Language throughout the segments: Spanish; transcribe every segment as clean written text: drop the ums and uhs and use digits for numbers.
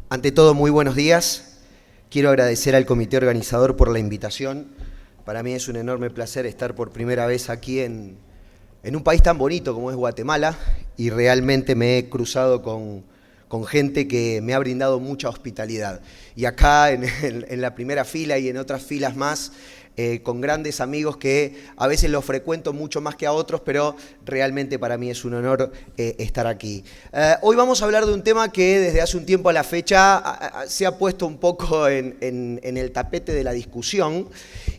Ante todo, muy buenos días. Quiero agradecer al comité organizador por la invitación. Para mí es un enorme placer estar por primera vez aquí en un país tan bonito como es Guatemala, y realmente me he cruzado con gente que me ha brindado mucha hospitalidad. Y acá en la primera fila y en otras filas más, con grandes amigos que a veces los frecuento mucho más que a otros, pero realmente para mí es un honor estar aquí. Hoy vamos a hablar de un tema que desde hace un tiempo a la fecha se ha puesto un poco en el tapete de la discusión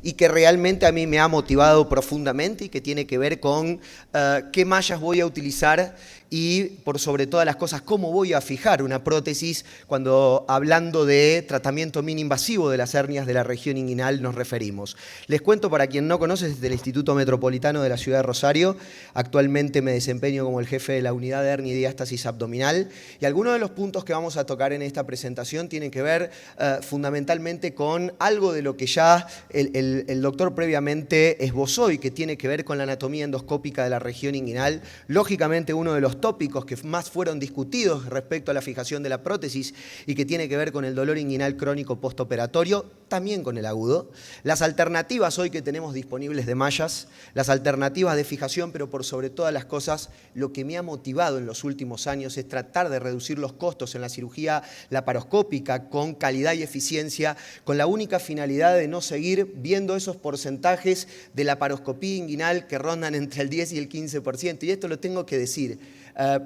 y que realmente a mí me ha motivado profundamente y que tiene que ver con qué mallas voy a utilizar y, por sobre todas las cosas, cómo voy a fijar una prótesis cuando, hablando de tratamiento mini-invasivo de las hernias de la región inguinal, nos referimos. Les cuento, para quien no conoce, desde el Instituto Metropolitano de la Ciudad de Rosario. Actualmente me desempeño como el jefe de la unidad de hernia y diástasis abdominal, y algunos de los puntos que vamos a tocar en esta presentación tienen que ver fundamentalmente con algo de lo que ya el doctor previamente esbozó y que tiene que ver con la anatomía endoscópica de la región inguinal. Lógicamente, uno de los tópicos que más fueron discutidos respecto a la fijación de la prótesis y que tiene que ver con el dolor inguinal crónico postoperatorio, también con el agudo. Las alternativas hoy que tenemos disponibles de mallas, las alternativas de fijación, pero por sobre todas las cosas, lo que me ha motivado en los últimos años es tratar de reducir los costos en la cirugía laparoscópica con calidad y eficiencia, con la única finalidad de no seguir viendo esos porcentajes de laparoscopía inguinal que rondan entre el 10 y el 15%. Y esto lo tengo que decir.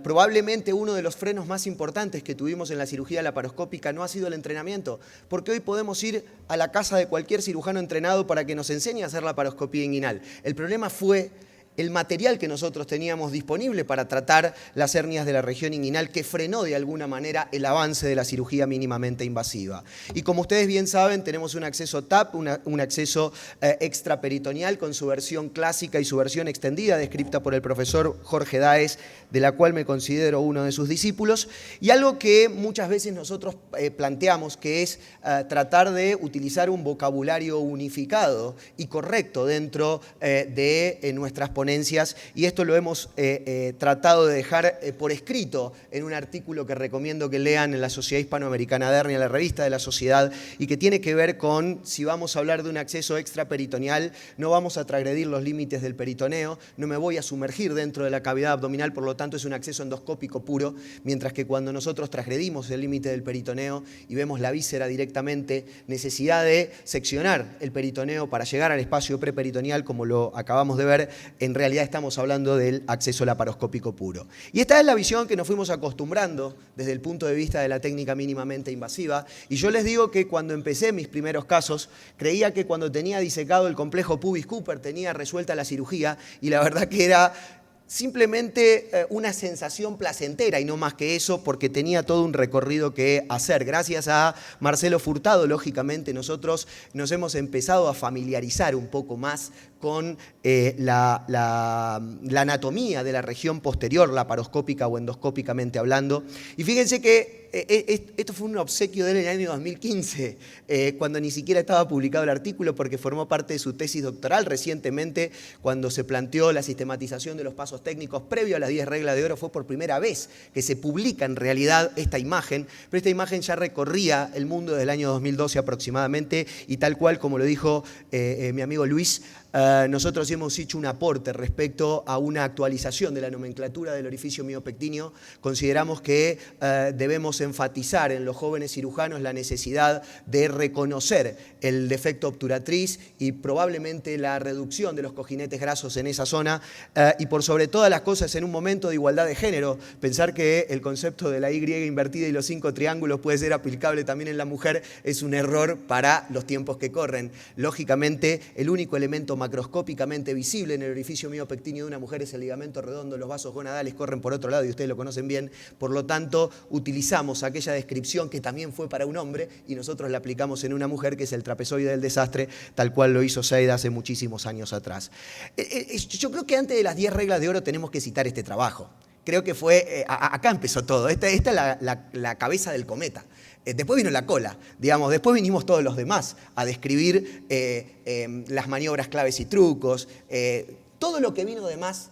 Probablemente uno de los frenos más importantes que tuvimos en la cirugía laparoscópica no ha sido el entrenamiento, porque hoy podemos ir a la casa de cualquier cirujano entrenado para que nos enseñe a hacer laparoscopía inguinal. El problema fue el material que nosotros teníamos disponible para tratar las hernias de la región inguinal, que frenó de alguna manera el avance de la cirugía mínimamente invasiva. Y como ustedes bien saben, tenemos un acceso TAP, un acceso extraperitoneal con su versión clásica y su versión extendida, descrita por el profesor Jorge Dáez, de la cual me considero uno de sus discípulos, y algo que muchas veces nosotros planteamos, que es tratar de utilizar un vocabulario unificado y correcto dentro de nuestras ponencias, y esto lo hemos tratado de dejar por escrito en un artículo que recomiendo que lean en la Sociedad Hispanoamericana de Hernia, la revista de la sociedad, y que tiene que ver con, si vamos a hablar de un acceso extraperitoneal, no vamos a transgredir los límites del peritoneo, no me voy a sumergir dentro de la cavidad abdominal, por lo tanto es un acceso endoscópico puro, mientras que cuando nosotros transgredimos el límite del peritoneo y vemos la víscera directamente, necesidad de seccionar el peritoneo para llegar al espacio preperitoneal, como lo acabamos de ver, en realidad estamos hablando del acceso laparoscópico puro. Y esta es la visión que nos fuimos acostumbrando desde el punto de vista de la técnica mínimamente invasiva, y yo les digo que cuando empecé mis primeros casos, creía que cuando tenía disecado el complejo pubis Cooper tenía resuelta la cirugía, y la verdad que era simplemente una sensación placentera y no más que eso, porque tenía todo un recorrido que hacer. Gracias a Marcelo Furtado, lógicamente, nosotros nos hemos empezado a familiarizar un poco más con la anatomía de la región posterior, laparoscópica o endoscópicamente hablando. Y fíjense que esto fue un obsequio de él en el año 2015, cuando ni siquiera estaba publicado el artículo, porque formó parte de su tesis doctoral recientemente, cuando se planteó la sistematización de los pasos técnicos previo a las 10 reglas de oro. Fue por primera vez que se publica en realidad esta imagen, pero esta imagen ya recorría el mundo desde el año 2012 aproximadamente, y tal cual como lo dijo mi amigo Luis, nosotros hemos hecho un aporte respecto a una actualización de la nomenclatura del orificio miopectíneo. Consideramos que debemos enfatizar en los jóvenes cirujanos la necesidad de reconocer el defecto obturatriz y probablemente la reducción de los cojinetes grasos en esa zona, y por sobre todas las cosas, en un momento de igualdad de género, pensar que el concepto de la Y invertida y los 5 triángulos puede ser aplicable también en la mujer es un error para los tiempos que corren. Lógicamente, el único elemento macroscópicamente visible en el orificio miopectíneo de una mujer es el ligamento redondo, los vasos gonadales corren por otro lado y ustedes lo conocen bien. Por lo tanto, utilizamos aquella descripción que también fue para un hombre y nosotros la aplicamos en una mujer, que es el trapezoide del desastre, tal cual lo hizo Seida hace muchísimos años atrás. Yo creo que antes de las 10 reglas de oro tenemos que citar este trabajo. Creo que fue, acá empezó todo, esta es la cabeza del cometa. Después vino la cola, digamos, después vinimos todos los demás a describir las maniobras, claves y trucos. Todo lo que vino de más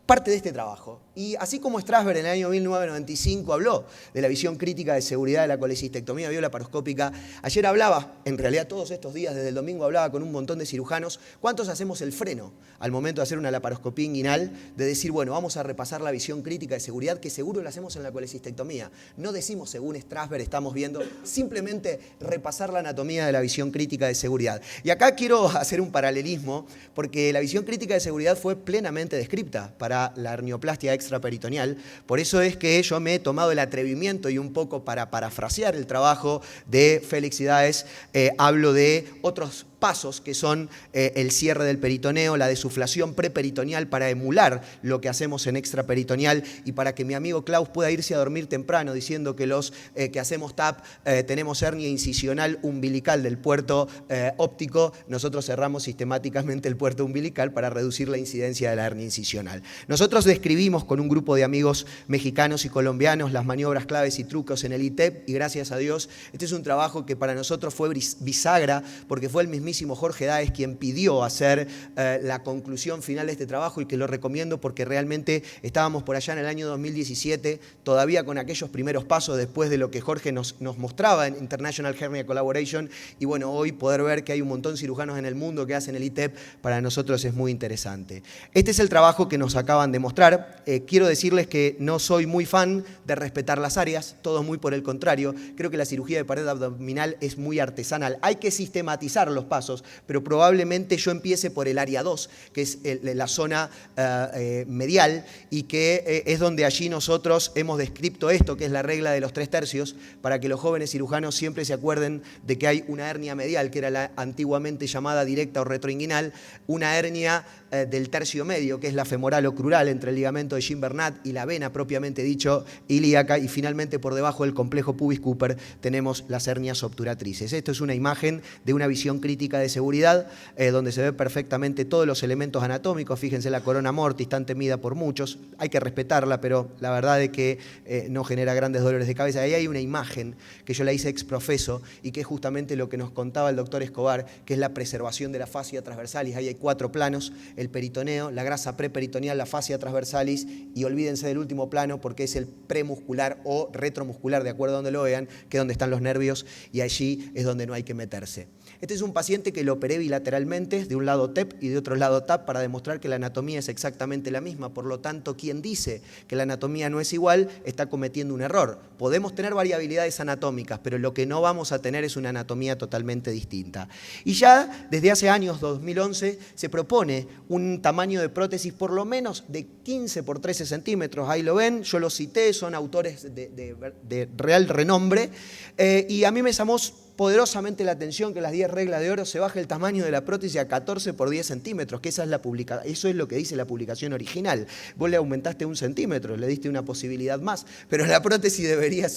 parte de este trabajo Y así como Strasberg en el año 1995 habló de la visión crítica de seguridad de la colecistectomía biolaparoscópica, ayer hablaba, en realidad todos estos días, desde el domingo hablaba con un montón de cirujanos, ¿cuántos hacemos el freno al momento de hacer una laparoscopía inguinal? De decir, bueno, vamos a repasar la visión crítica de seguridad, que seguro la hacemos en la colecistectomía. No decimos, según Strasberg, estamos viendo, simplemente repasar la anatomía de la visión crítica de seguridad. Y acá quiero hacer un paralelismo, porque la visión crítica de seguridad fue plenamente descripta para la hernioplastia extraperitoneal. Por eso es que yo me he tomado el atrevimiento y un poco para parafrasear el trabajo de Félix Idaes, hablo de otros pasos que son el cierre del peritoneo, la desuflación preperitoneal para emular lo que hacemos en extraperitoneal y para que mi amigo Klaus pueda irse a dormir temprano diciendo que los que hacemos TAP tenemos hernia incisional umbilical del puerto óptico, nosotros cerramos sistemáticamente el puerto umbilical para reducir la incidencia de la hernia incisional. Nosotros describimos con un grupo de amigos mexicanos y colombianos las maniobras claves y trucos en el ITEP y gracias a Dios este es un trabajo que para nosotros fue bisagra porque fue el mismísimo Jorge Daes quien pidió hacer la conclusión final de este trabajo y que lo recomiendo porque realmente estábamos por allá en el año 2017 todavía con aquellos primeros pasos después de lo que Jorge nos mostraba en International Hernia Collaboration y bueno, hoy poder ver que hay un montón de cirujanos en el mundo que hacen el ITEP para nosotros es muy interesante. Este es el trabajo que nos acaban de mostrar. Quiero decirles que no soy muy fan de respetar las áreas, todo muy por el contrario. Creo que la cirugía de pared abdominal es muy artesanal. Hay que sistematizar los pasos, pero probablemente yo empiece por el área 2, que es la zona medial y que es donde allí nosotros hemos descrito esto, que es la regla de los 3/3, para que los jóvenes cirujanos siempre se acuerden de que hay una hernia medial, que era la antiguamente llamada directa o retroinguinal, una hernia del tercio medio, que es la femoral o crural entre el ligamento de Gin-Bernat y la vena propiamente dicho ilíaca, y finalmente por debajo del complejo pubis-Cooper tenemos las hernias obturatrices. Esto es una imagen de una visión crítica de seguridad donde se ve perfectamente todos los elementos anatómicos. Fíjense la corona mortis tan temida por muchos, hay que respetarla, pero la verdad es que no genera grandes dolores de cabeza. Ahí hay una imagen que yo la hice ex profeso y que es justamente lo que nos contaba el doctor Escobar, que es la preservación de la fascia transversalis. Ahí hay 4 planos, el peritoneo, la grasa preperitoneal, la fascia transversalis y olvídense del último plano porque es el premuscular o retromuscular, de acuerdo a donde lo vean, que es donde están los nervios y allí es donde no hay que meterse. Este es un paciente que lo operé bilateralmente, de un lado TEP y de otro lado TAP, para demostrar que la anatomía es exactamente la misma. Por lo tanto, quien dice que la anatomía no es igual está cometiendo un error. Podemos tener variabilidades anatómicas, pero lo que no vamos a tener es una anatomía totalmente distinta. Y ya desde hace años, 2011, se propone un tamaño de prótesis por lo menos de 15 por 13 centímetros. Ahí lo ven, yo los cité, son autores de real renombre. Y a mí me llamó poderosamente la atención que las 10 reglas de oro se baje el tamaño de la prótesis a 14 por 10 centímetros, que eso es lo que dice la publicación original. Vos le aumentaste 1 centímetro, le diste una posibilidad más, pero la prótesis debería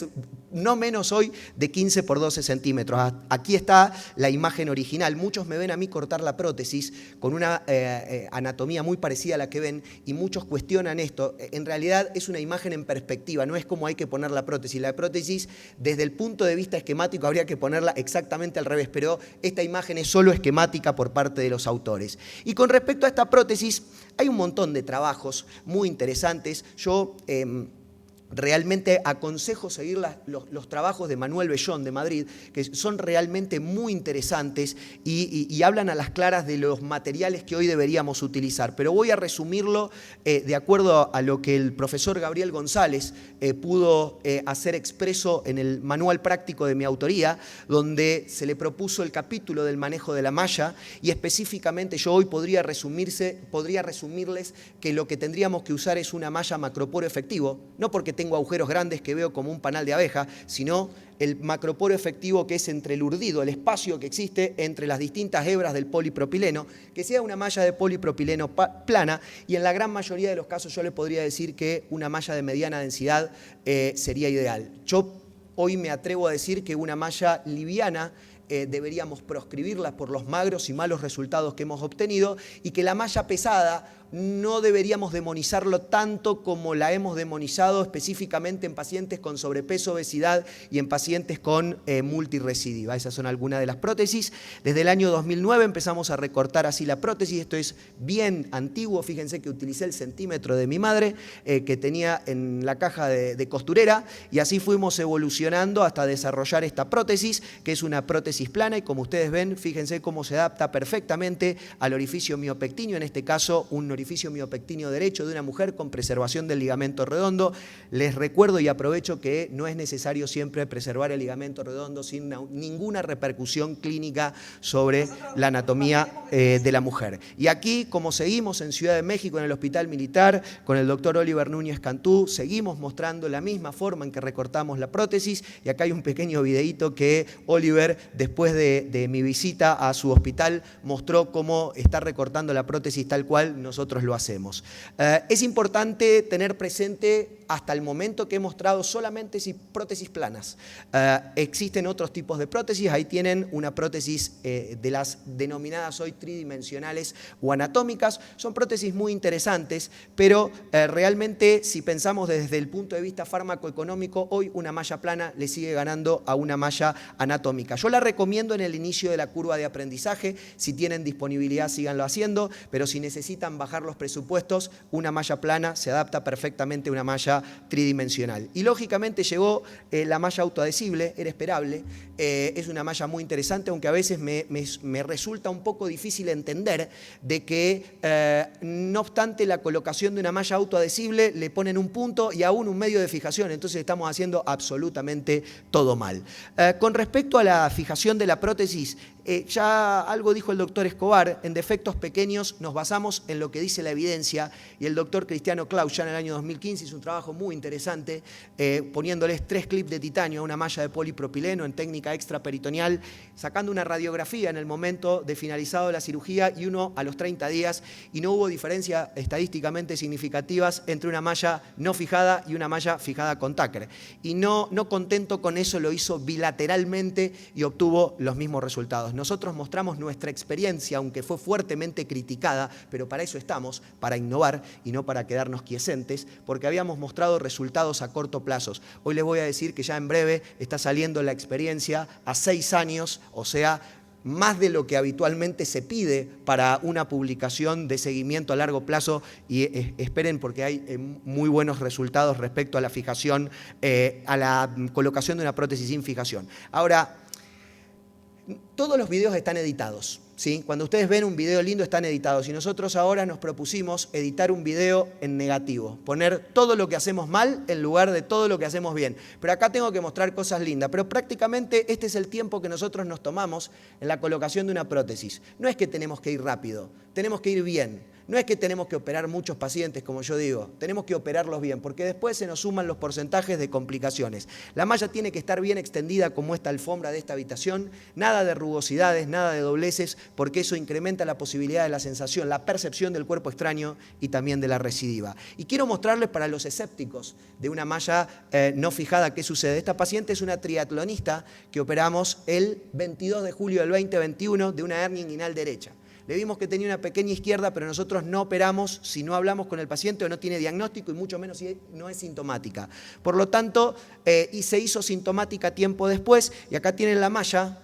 no menos hoy de 15 por 12 centímetros. Aquí está la imagen original. Muchos me ven a mí cortar la prótesis con una anatomía muy parecida a la que ven y muchos cuestionan esto. En realidad es una imagen en perspectiva, no es como hay que poner la prótesis. La prótesis, desde el punto de vista esquemático, habría que ponerla exactamente al revés, pero esta imagen es solo esquemática por parte de los autores. Y con respecto a esta prótesis, hay un montón de trabajos muy interesantes. Yo realmente aconsejo seguir los trabajos de Manuel Bellón de Madrid, que son realmente muy interesantes y hablan a las claras de los materiales que hoy deberíamos utilizar. Pero voy a resumirlo de acuerdo a lo que el profesor Gabriel González pudo hacer expreso en el manual práctico de mi autoría, donde se le propuso el capítulo del manejo de la malla y específicamente yo hoy podría resumirles que lo que tendríamos que usar es una malla macroporo efectivo, no porque tengo agujeros grandes que veo como un panal de abeja, sino el macroporo efectivo que es entre el urdido, el espacio que existe entre las distintas hebras del polipropileno, que sea una malla de polipropileno plana y en la gran mayoría de los casos yo le podría decir que una malla de mediana densidad sería ideal. Yo hoy me atrevo a decir que una malla liviana deberíamos proscribirla por los magros y malos resultados que hemos obtenido y que la malla pesada no deberíamos demonizarlo tanto como la hemos demonizado específicamente en pacientes con sobrepeso, obesidad y en pacientes con multirrecidiva. Esas son algunas de las prótesis. Desde el año 2009 empezamos a recortar así la prótesis. Esto es bien antiguo. Fíjense que utilicé el centímetro de mi madre que tenía en la caja de costurera, y así fuimos evolucionando hasta desarrollar esta prótesis, que es una prótesis plana, y como ustedes ven, fíjense cómo se adapta perfectamente al orificio miopectíneo, en este caso un orificio miopectíneo derecho de una mujer con preservación del ligamento redondo. Les recuerdo y aprovecho que no es necesario siempre preservar el ligamento redondo sin ninguna repercusión clínica sobre la anatomía de la mujer. Y aquí, como seguimos en Ciudad de México, en el Hospital Militar, con el doctor Oliver Núñez Cantú, seguimos mostrando la misma forma en que recortamos la prótesis, y acá hay un pequeño videíto que Oliver, después de mi visita a su hospital, mostró cómo está recortando la prótesis tal cual nosotros lo hacemos. Es importante tener presente, hasta el momento que he mostrado solamente prótesis planas. Existen otros tipos de prótesis. Ahí tienen una prótesis de las denominadas hoy tridimensionales o anatómicas. Son prótesis muy interesantes, pero realmente, si pensamos desde el punto de vista fármacoeconómico, hoy una malla plana le sigue ganando a una malla anatómica. Yo la recomiendo en el inicio de la curva de aprendizaje. Si tienen disponibilidad, síganlo haciendo, pero si necesitan bajar los presupuestos, una malla plana se adapta perfectamente a una malla tridimensional. Y lógicamente llegó la malla autoadhesible, era esperable. Es una malla muy interesante, aunque a veces me resulta un poco difícil entender de que, no obstante la colocación de una malla autoadhesible, le ponen un punto y aún un medio de fijación. Entonces estamos haciendo absolutamente todo mal. Con respecto a la fijación de la prótesis, ya algo dijo el doctor Escobar. En defectos pequeños nos basamos en lo que dice la evidencia, y el doctor Cristiano Claus ya en el año 2015 hizo un trabajo muy interesante poniéndoles 3 clips de titanio a una malla de polipropileno en técnica extraperitoneal, sacando una radiografía en el momento de finalizado la cirugía y uno a los 30 días, y no hubo diferencias estadísticamente significativas entre una malla no fijada y una malla fijada con tacker. Y no contento con eso, lo hizo bilateralmente y obtuvo los mismos resultados. Nosotros mostramos nuestra experiencia, aunque fue fuertemente criticada, pero para eso estamos, para innovar y no para quedarnos quiescentes, porque habíamos mostrado resultados a corto plazo. Hoy les voy a decir que ya en breve está saliendo la experiencia a 6 años, o sea, más de lo que habitualmente se pide para una publicación de seguimiento a largo plazo, y esperen porque hay muy buenos resultados respecto a la fijación, a la colocación de una prótesis sin fijación. Ahora, todos los videos están editados, ¿sí? Cuando ustedes ven un video lindo, están editados, y nosotros ahora nos propusimos editar un video en negativo, poner todo lo que hacemos mal en lugar de todo lo que hacemos bien. Pero acá tengo que mostrar cosas lindas, pero prácticamente este es el tiempo que nosotros nos tomamos en la colocación de una prótesis. No es que tenemos que ir rápido, tenemos que ir bien. No es que tenemos que operar muchos pacientes, como yo digo, tenemos que operarlos bien, porque después se nos suman los porcentajes de complicaciones. La malla tiene que estar bien extendida como esta alfombra de esta habitación, nada de rugosidades, nada de dobleces, porque eso incrementa la posibilidad de la sensación, la percepción del cuerpo extraño y también de la recidiva. Y quiero mostrarles para los escépticos de una malla no fijada qué sucede. Esta paciente es una triatlonista que operamos el 22 de julio del 2021 de una hernia inguinal derecha. Le vimos que tenía una pequeña izquierda, pero nosotros no operamos si no hablamos con el paciente o no tiene diagnóstico, y mucho menos si no es sintomática. Por lo tanto, y se hizo sintomática tiempo después, y acá tienen la malla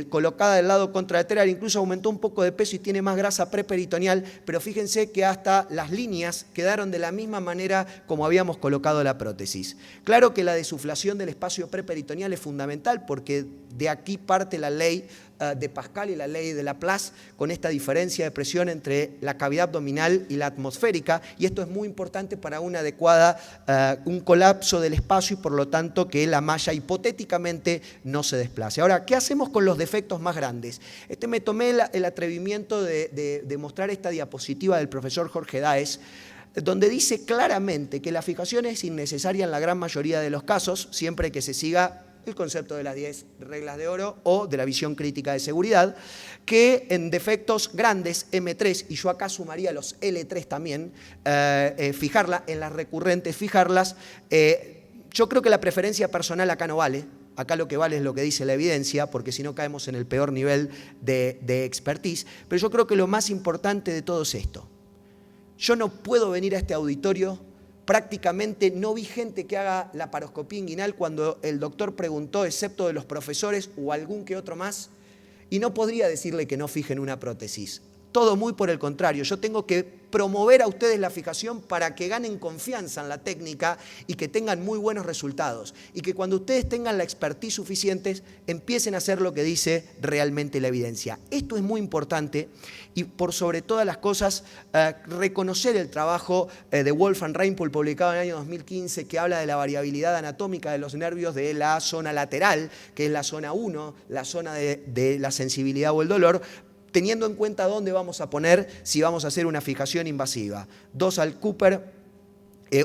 colocada del lado contralateral, incluso aumentó un poco de peso y tiene más grasa preperitoneal, pero fíjense que hasta las líneas quedaron de la misma manera como habíamos colocado la prótesis. Claro que la desuflación del espacio preperitoneal es fundamental, porque de aquí parte la ley de Pascal y la ley de Laplace, con esta diferencia de presión entre la cavidad abdominal y la atmosférica, y esto es muy importante para una adecuada, un colapso del espacio, y por lo tanto que la malla hipotéticamente no se desplace. Ahora, ¿qué hacemos con los defectos más grandes? Me tomé el atrevimiento de mostrar esta diapositiva del profesor Jorge Daes, donde dice claramente que la fijación es innecesaria en la gran mayoría de los casos, siempre que se siga el concepto de las 10 reglas de oro o de la visión crítica de seguridad, que en defectos grandes, M3, y yo acá sumaría los L3 también, fijarla, en las recurrentes fijarlas. Yo creo que la preferencia personal acá no vale. Acá lo que vale es lo que dice la evidencia, porque si no caemos en el peor nivel de expertise. Pero yo creo que lo más importante de todo es esto. yo no puedo venir a este auditorio. Prácticamente no vi gente que haga laparoscopía inguinal cuando el doctor preguntó, excepto de los profesores o algún que otro más, y no podría decirle que no fijen una prótesis. Todo muy por el contrario, yo tengo que promover a ustedes la fijación para que ganen confianza en la técnica y que tengan muy buenos resultados. Y que cuando ustedes tengan la expertise suficiente, empiecen a hacer lo que dice realmente la evidencia. Esto es muy importante y por sobre todas las cosas, reconocer el trabajo de Wolfram Reinpold, publicado en el año 2015, que habla de la variabilidad anatómica de los nervios de la zona lateral, que es la zona 1, la zona de la sensibilidad o el dolor, teniendo en cuenta dónde vamos a poner si vamos a hacer una fijación invasiva. Dorsal Cooper,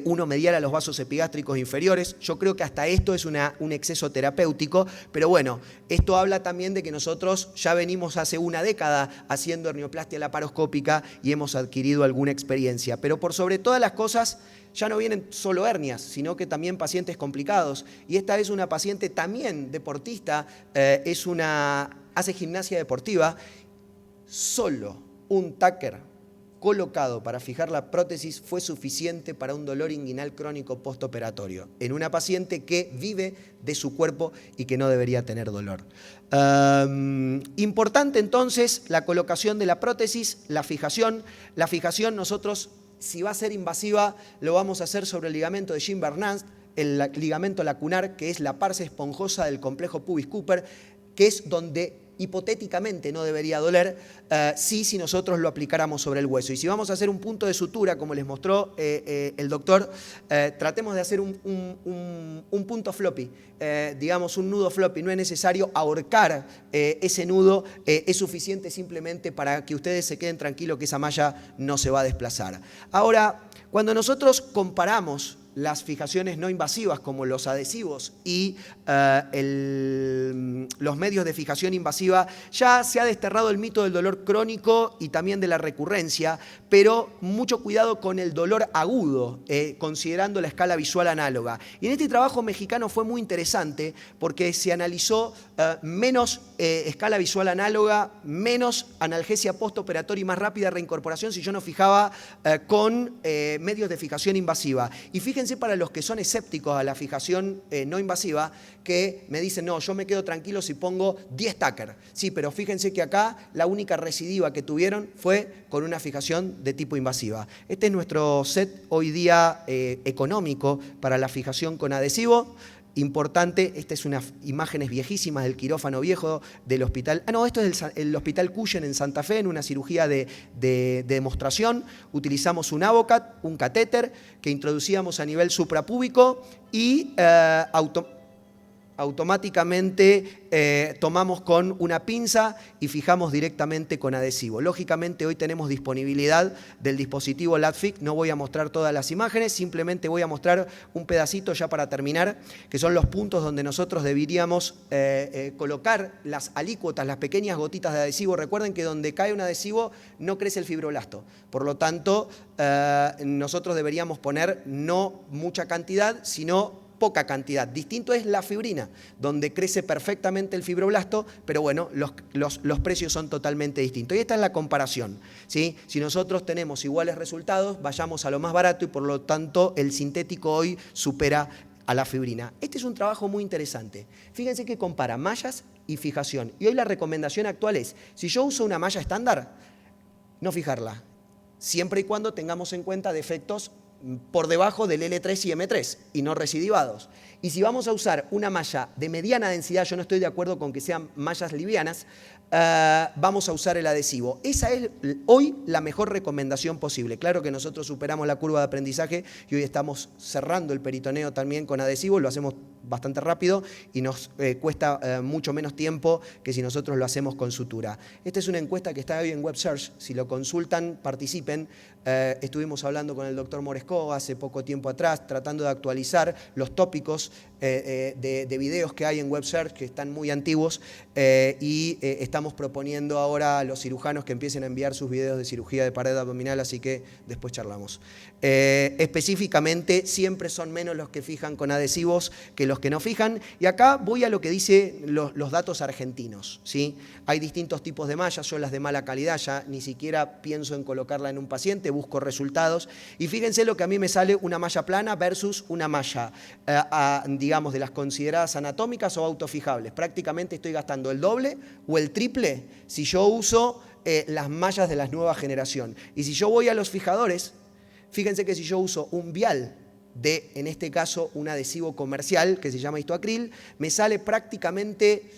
uno medial a los vasos epigástricos inferiores. Yo creo que hasta esto es un exceso terapéutico, pero bueno, esto habla también de que nosotros ya venimos hace una década haciendo hernioplastia laparoscópica y hemos adquirido alguna experiencia. Pero por sobre todas las cosas, ya no vienen solo hernias, sino que también pacientes complicados. Y esta es una paciente también deportista, hace gimnasia deportiva. Solo un tacker colocado para fijar la prótesis fue suficiente para un dolor inguinal crónico postoperatorio en una paciente que vive de su cuerpo y que no debería tener dolor. Importante entonces la colocación de la prótesis, la fijación. La fijación nosotros, si va a ser invasiva, lo vamos a hacer sobre el ligamento de Jean-Bernard, el ligamento lacunar, que es la parte esponjosa del complejo pubis Cooper, que es donde hipotéticamente no debería doler si nosotros lo aplicáramos sobre el hueso. Y si vamos a hacer un punto de sutura, como les mostró el doctor, tratemos de hacer un punto floppy, digamos un nudo floppy. No es necesario ahorcar ese nudo, es suficiente simplemente para que ustedes se queden tranquilos que esa malla no se va a desplazar. Ahora, cuando nosotros comparamos las fijaciones no invasivas como los adhesivos y los medios de fijación invasiva, ya se ha desterrado el mito del dolor crónico y también de la recurrencia, pero mucho cuidado con el dolor agudo, considerando la escala visual análoga. Y en este trabajo mexicano fue muy interesante porque se analizó menos escala visual análoga, menos analgesia postoperatoria y más rápida reincorporación si yo no fijaba con medios de fijación invasiva. Y fíjense, para los que son escépticos a la fijación no invasiva, que me dicen, no, yo me quedo tranquilo si pongo 10 tacker. Sí, pero fíjense que acá la única recidiva que tuvieron fue con una fijación de tipo invasiva. Este es nuestro set hoy día económico para la fijación con adhesivo. Importante, esta es unas imágenes viejísimas del quirófano viejo del hospital. Esto es el hospital Cuyen en Santa Fe, en una cirugía de demostración. Utilizamos un Avocat, un catéter que introducíamos a nivel suprapúbico y automáticamente tomamos con una pinza y fijamos directamente con adhesivo. Lógicamente hoy tenemos disponibilidad del dispositivo LatFix, no voy a mostrar todas las imágenes, simplemente voy a mostrar un pedacito ya para terminar, que son los puntos donde nosotros deberíamos colocar las alícuotas, las pequeñas gotitas de adhesivo. Recuerden que donde cae un adhesivo no crece el fibroblasto, por lo tanto nosotros deberíamos poner no mucha cantidad, sino poca cantidad. Distinto es la fibrina, donde crece perfectamente el fibroblasto, pero bueno, los precios son totalmente distintos. Y esta es la comparación, ¿sí? Si nosotros tenemos iguales resultados, vayamos a lo más barato y por lo tanto el sintético hoy supera a la fibrina. Este es un trabajo muy interesante. Fíjense que compara mallas y fijación. Y hoy la recomendación actual es, si yo uso una malla estándar, no fijarla, siempre y cuando tengamos en cuenta defectos por debajo del L3 y M3 y no recidivados. Y si vamos a usar una malla de mediana densidad, yo no estoy de acuerdo con que sean mallas livianas, vamos a usar el adhesivo. Esa es hoy la mejor recomendación posible. Claro que nosotros superamos la curva de aprendizaje y hoy estamos cerrando el peritoneo también con adhesivo, lo hacemos bastante rápido y nos cuesta mucho menos tiempo que si nosotros lo hacemos con sutura. Esta es una encuesta que está hoy en WebSearch, si lo consultan, participen. Estuvimos hablando con el doctor Mores Unesco hace poco tiempo atrás, tratando de actualizar los tópicos de videos que hay en WebSearch, que están muy antiguos, y estamos proponiendo ahora a los cirujanos que empiecen a enviar sus videos de cirugía de pared abdominal, así que después charlamos. Específicamente, siempre son menos los que fijan con adhesivos que los que no fijan, y acá voy a lo que dice los datos argentinos, ¿sí? Hay distintos tipos de mallas, yo las de mala calidad ya ni siquiera pienso en colocarla en un paciente, busco resultados, y fíjense lo que a mí me sale una malla plana versus una malla, digamos, de las consideradas anatómicas o autofijables. Prácticamente estoy gastando el doble o el triple si yo uso las mallas de la nueva generación. Y si yo voy a los fijadores, fíjense que si yo uso un vial de, en este caso, un adhesivo comercial que se llama histoacril, me sale prácticamente,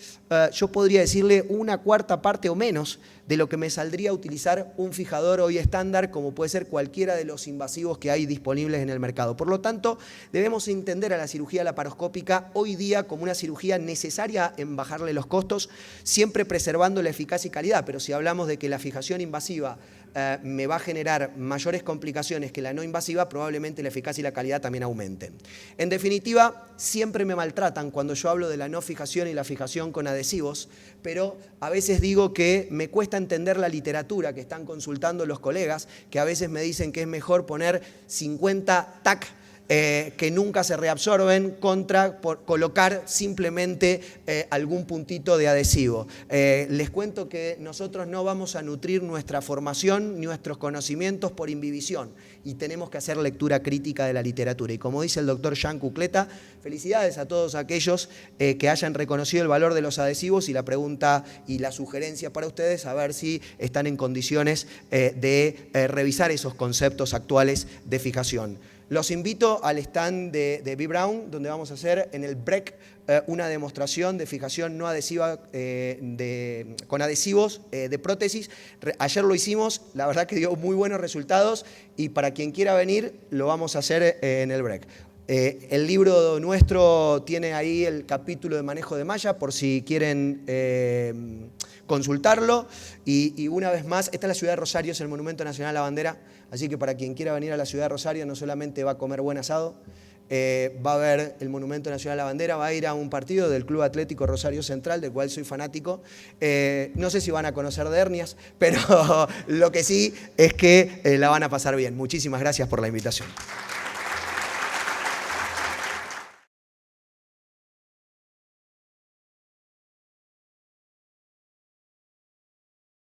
yo podría decirle, una cuarta parte o menos de lo que me saldría utilizar un fijador hoy estándar, como puede ser cualquiera de los invasivos que hay disponibles en el mercado. Por lo tanto, debemos entender a la cirugía laparoscópica hoy día como una cirugía necesaria en bajarle los costos, siempre preservando la eficacia y calidad. Pero si hablamos de que la fijación invasiva me va a generar mayores complicaciones que la no invasiva, probablemente la eficacia y la calidad también aumenten. En definitiva, siempre me maltratan cuando yo hablo de la no fijación y la fijación con adhesivos, pero a veces digo que me cuesta entender la literatura que están consultando los colegas, que a veces me dicen que es mejor poner 50 TAC que nunca se reabsorben contra por colocar simplemente algún puntito de adhesivo. Les cuento que nosotros no vamos a nutrir nuestra formación, nuestros conocimientos por imbibición, y tenemos que hacer lectura crítica de la literatura. Y como dice el doctor Jean Cucleta, felicidades a todos aquellos que hayan reconocido el valor de los adhesivos, y la pregunta y la sugerencia para ustedes, a ver si están en condiciones de revisar esos conceptos actuales de fijación. Los invito al stand de B. Braun, donde vamos a hacer en el break una demostración de fijación no adhesiva con adhesivos de prótesis. Ayer lo hicimos, la verdad que dio muy buenos resultados, y para quien quiera venir lo vamos a hacer en el break. El libro nuestro tiene ahí el capítulo de manejo de malla, por si quieren consultarlo. Y una vez más, esta es la ciudad de Rosario, es el Monumento Nacional a la Bandera, así que para quien quiera venir a la ciudad de Rosario no solamente va a comer buen asado, va a ver el Monumento Nacional a la Bandera, va a ir a un partido del Club Atlético Rosario Central, del cual soy fanático. No sé si van a conocer de hernias, pero lo que sí es que la van a pasar bien. Muchísimas gracias por la invitación.